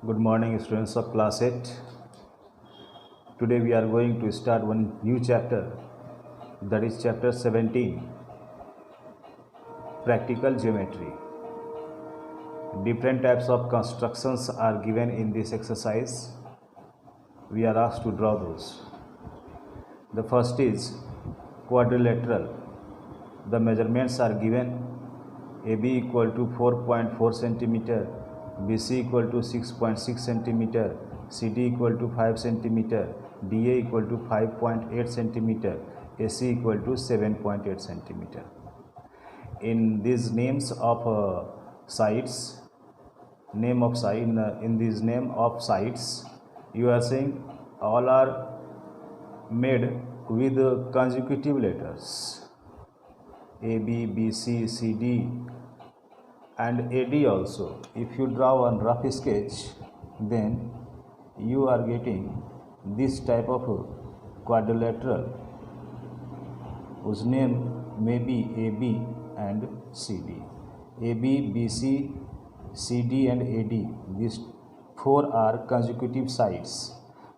Good morning, students of class 8. Today we are going to start one new chapter, that is chapter 17, Practical Geometry. Different types of constructions are given in this exercise. We are asked to draw those. The first is quadrilateral. The measurements are given: AB equal to 4.4 centimeter, BC equal to 6.6 centimeter, CD equal to 5 centimeter, DA equal to 5.8 centimeter, AC equal to 7.8 centimeter. In these names of sites, in these name of sites, you are saying all are made with consecutive letters. A, B, B, C, C, D and AD also. If you draw one rough sketch, then you are getting this type of quadrilateral whose name may be AB and CD. AB, BC, CD and AD, these four are consecutive sides,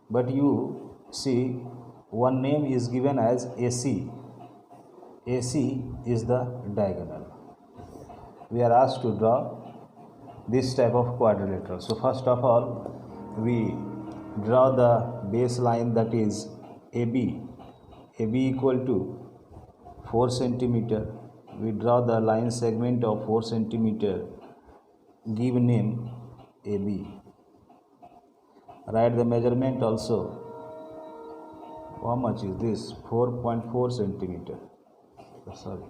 but you see one name is given as AC. AC is the diagonal. We are asked to draw this type of quadrilateral. So first of all, we draw the baseline, that is AB. AB equal to 4 centimeter. We draw the line segment of 4 centimeter. Give name AB. Write the measurement also. How much is this? 4.4 centimeter. Sorry.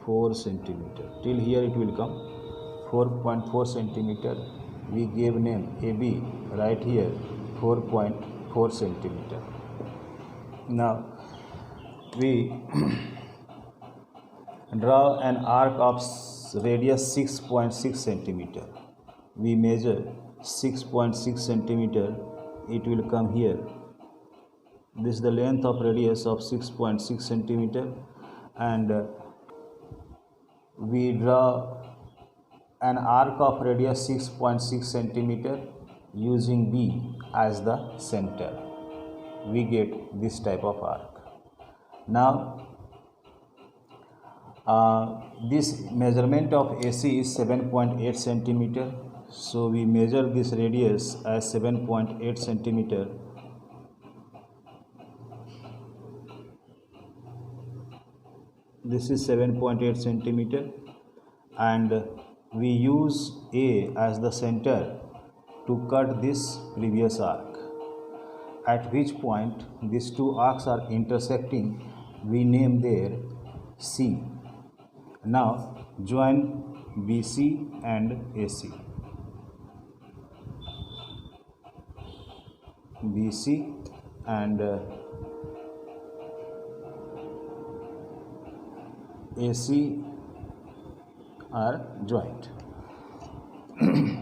.4 centimeter. Till here it will come 4.4 centimeter. We gave name AB. Right here 4.4 centimeter. Now we draw an arc of radius 6.6 centimeter. We measure 6.6 centimeter. It will come here. This is the length of radius of 6.6 centimeter, and we draw an arc of radius 6.6 centimeter using B as the center. We get this type of arc. Now this measurement of AC is 7.8 centimeter. So we measure this radius as 7.8 centimeter. This is 7.8 centimeter, and we use A as the center to cut this previous arc, at which point these two arcs are intersecting. We name there C. Now join BC and AC. BC and AC are joined.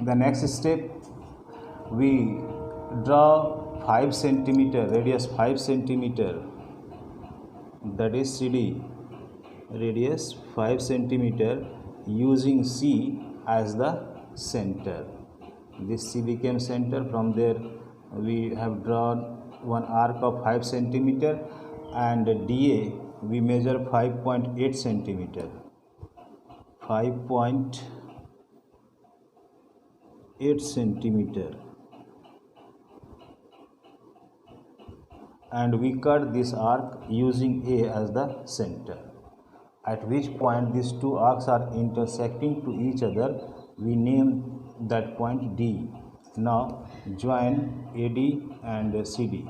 The next step, we draw 5 centimeter, radius 5 centimeter, that is CD, radius 5 centimeter, using C as the center. This C became center. From there we have drawn one arc of 5 centimeter, and DA we measure 5.8 centimeter. 5.8 centimeter, and we cut this arc using A as the center, at which point these two arcs are intersecting to each other. We name that point D. Now join AD and CD.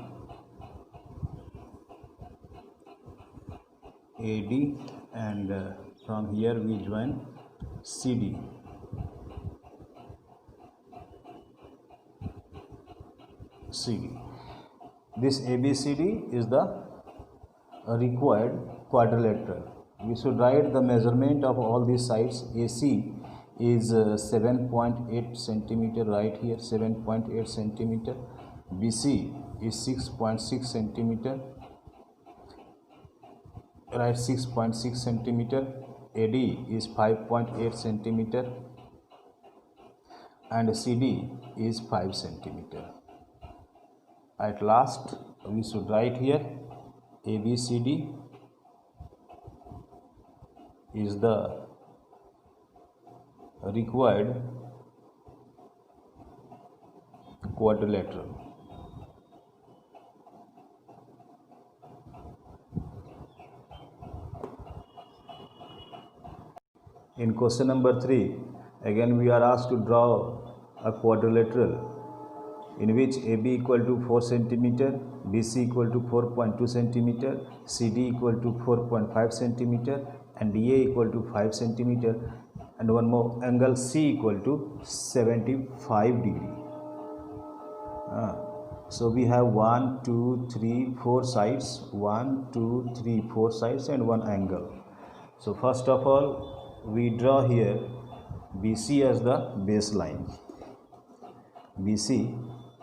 AD and from here we join CD. CD. This ABCD is the required quadrilateral. We should write the measurement of all these sides. AC is 7.8 centimeter, right here 7.8 centimeter. BC is 6.6 centimeter, right, 6.6 centimeter. AD is 5.8 centimeter and CD is 5 centimeter. At last we should write here ABCD is the required quadrilateral. In question number 3, again we are asked to draw a quadrilateral in which AB equal to 4 centimeter, BC equal to 4.2 centimeter, CD equal to 4.5 centimeter and DA equal to 5 centimeter, and one more angle C equal to 75 degree. So we have 1, 2, 3, 4 sides, 1, 2, 3, 4 sides and one angle. So first of all we draw here BC as the baseline. BC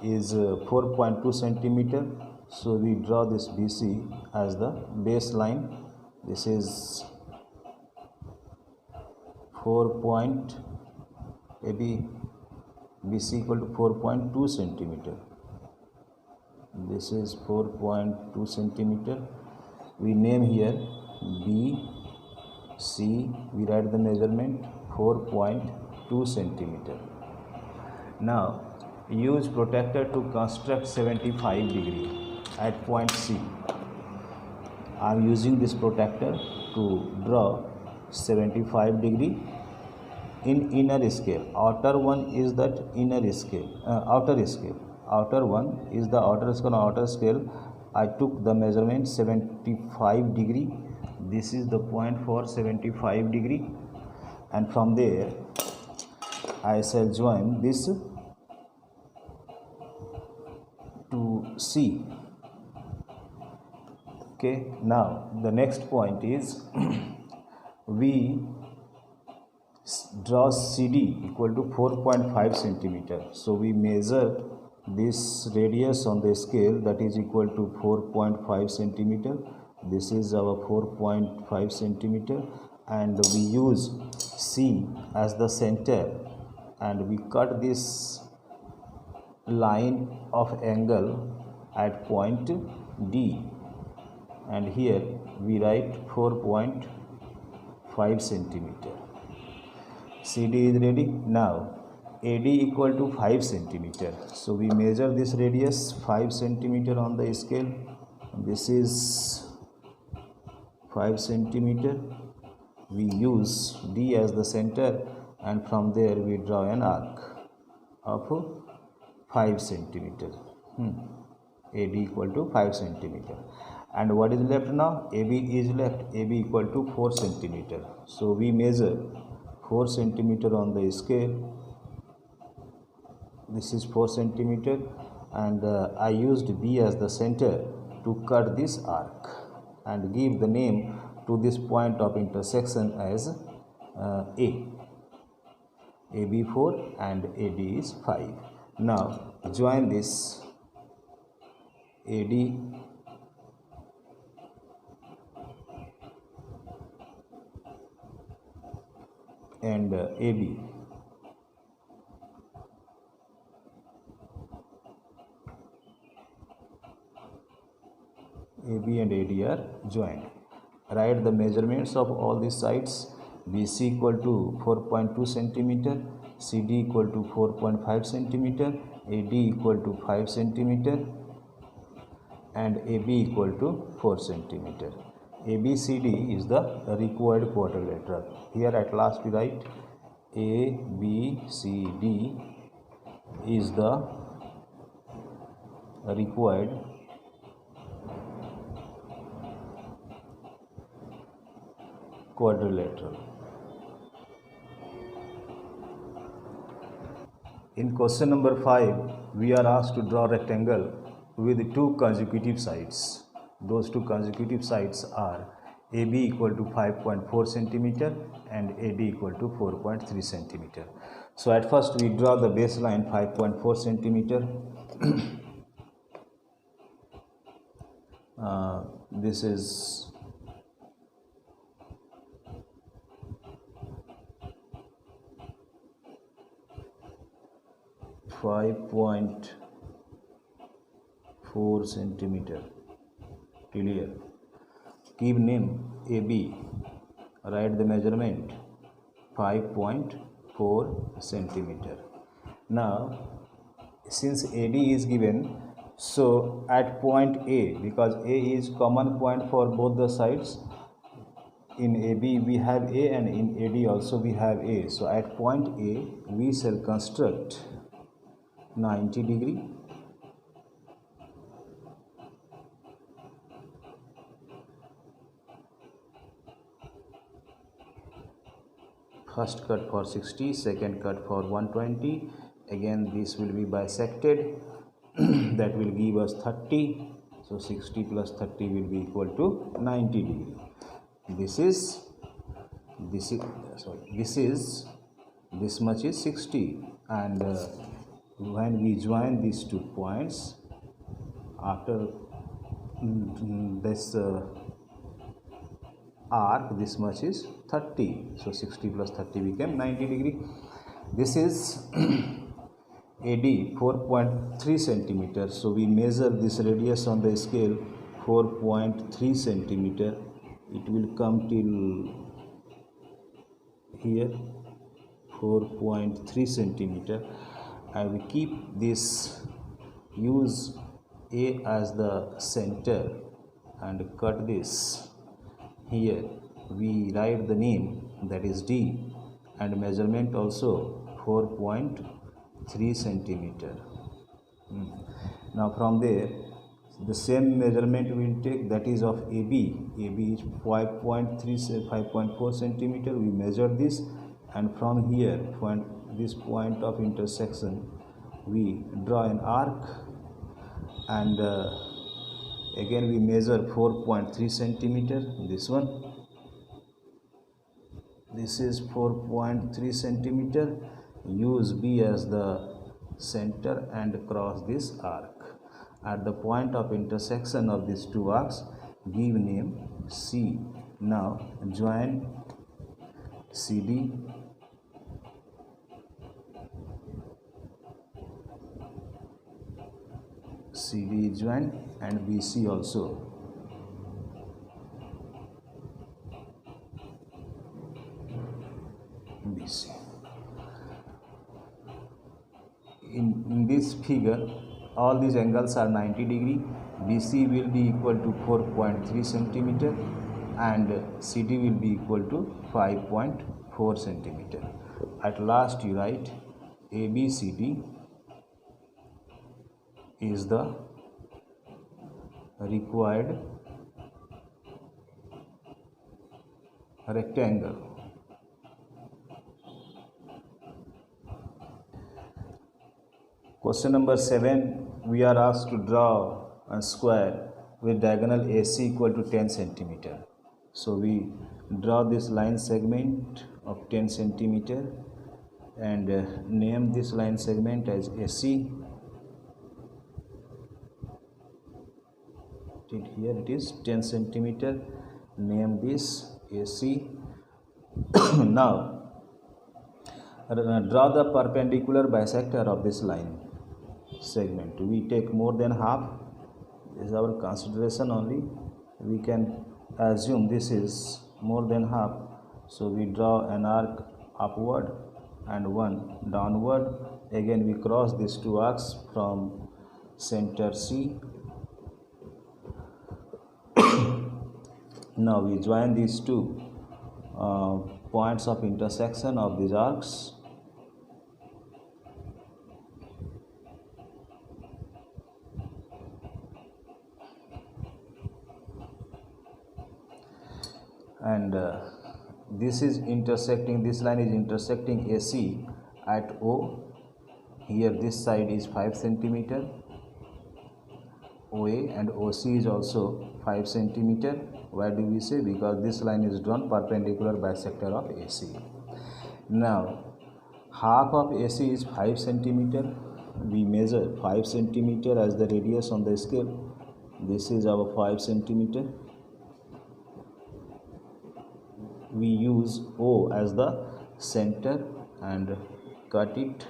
is 4.2 centimeter, so we draw this BC as the baseline. This is BC equal to 4.2 centimeter. This is 4.2 centimeter. We name here B, C, we write the measurement 4.2 centimeter. Now use protractor to construct 75 degree at point C. I am using this protractor to draw 75 degree in inner scale. Outer one is that inner scale, outer scale. Outer one is the outer scale. I took the measurement 75 degree. This is the point for 75 degree, and from there I shall join this to C. Okay, now the next point is we draw CD equal to 4.5 centimeter. So we measure this radius on the scale, that is equal to 4.5 centimeter. This is our 4.5 centimeter, and we use C as the center, and we cut this line of angle at point D, and here we write 4.5 centimeter. CD is ready. Now AD equal to 5 centimeter. So we measure this radius 5 centimeter on the scale. This is 5 centimeter. We use D as the center, and from there we draw an arc of 5 centimeter. AD equal to 5 centimeter. And what is left now? AB is left. AB equal to 4 centimeter. So we measure 4 centimeter on the scale. This is 4 centimeter, and I used B as the center to cut this arc and give the name to this point of intersection as A. AB 4 and AD is 5. Now join this AD and AB. AB and AD are joined. Write the measurements of all these sides. BC equal to 4.2 centimeter, CD equal to 4.5 centimeter, AD equal to 5 centimeter, and AB equal to 4 centimeter. ABCD is the required quadrilateral. Here at last we write ABCD is the required quadrilateral. In question number 5, we are asked to draw a rectangle with two consecutive sides. Those two consecutive sides are AB equal to 5.4 centimeter and AD equal to 4.3 centimeter. So at first we draw the baseline 5.4 centimeter. This is 5.4 centimeter. Clear. Keep name AB. Write the measurement 5.4 centimeter. Now since AD is given, so at point A, because A is common point for both the sides, in AB we have A and in AD also we have A. So at point A we shall construct 90 degree. First cut for 60, second cut for 120. Again this will be bisected. That will give us 30. So 60 plus 30 will be equal to 90 degree. This much is 60, and when we join these 2 points after this arc, this much is 30. So 60 plus 30 became 90 degree. This is AD 4.3 centimeter. So we measure this radius on the scale 4.3 centimeter. It will come till here 4.3 centimeter. I will keep this, use A as the center and cut this. Here we write the name, that is D, and measurement also 4.3 centimeter. Now from there the same measurement we will take, that is of AB. AB is 5.4 centimeter. We measure this, and from here, this point of intersection, we draw an arc, and again we measure 4.3 centimeter. This one, this is 4.3 centimeter. Use B as the center and cross this arc. At the point of intersection of these 2 arcs, give name C. Now join CD, CD is joined, and BC also. BC. In this figure, all these angles are 90 degree. BC will be equal to 4.3 centimeter and CD will be equal to 5.4 centimeter. At last you write ABCD is the required rectangle. Question number 7, we are asked to draw a square with diagonal AC equal to 10 centimeter. So we draw this line segment of 10 centimeter and name this line segment as AC. Here it is 10 centimeter. Name this AC. Now draw the perpendicular bisector of this line segment. We take more than half. This is our consideration only. We can assume this is more than half. So we draw an arc upward and one downward. Again we cross these 2 arcs from center C. Now we join these 2 points of intersection of these arcs. And this is intersecting, this line is intersecting AC at O. Here this side is 5 centimeter OA and OC is also 5 centimeter. Why do we say? Because this line is drawn perpendicular bisector of AC. Now half of AC is 5 centimeter. We measure 5 centimeter as the radius on the scale. This is our 5 centimeter. We use O as the center and cut it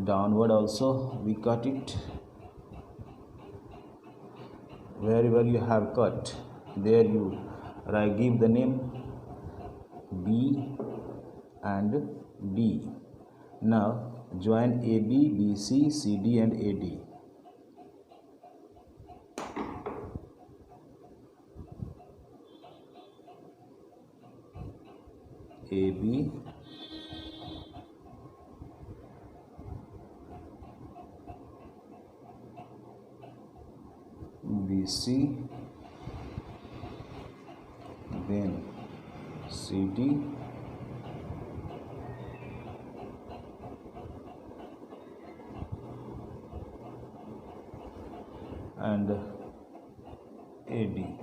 downward. Also we cut it. Wherever you have cut, there you give the name B and D. Now join AB, BC, CD and AD. AB, BC, then CD, and AD.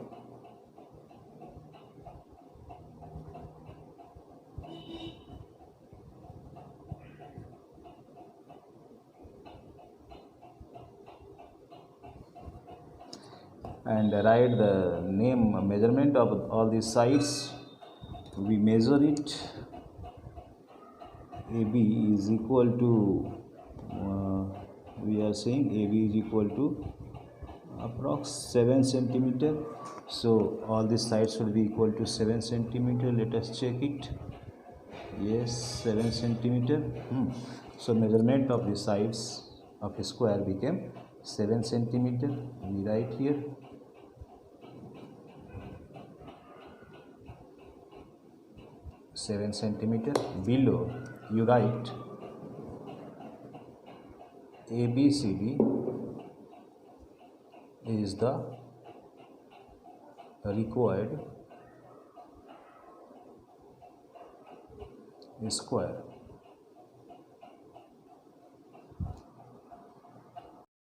And write the name measurement of all these sides. We measure it. AB is equal to we are saying AB is equal to approx 7 centimeter. So all these sides should be equal to 7 centimeter. Let us check it. Yes, 7 centimeter. So measurement of the sides of a square became 7 centimeter. We write here. Seven centimeter. Below you write ABCD is the required square.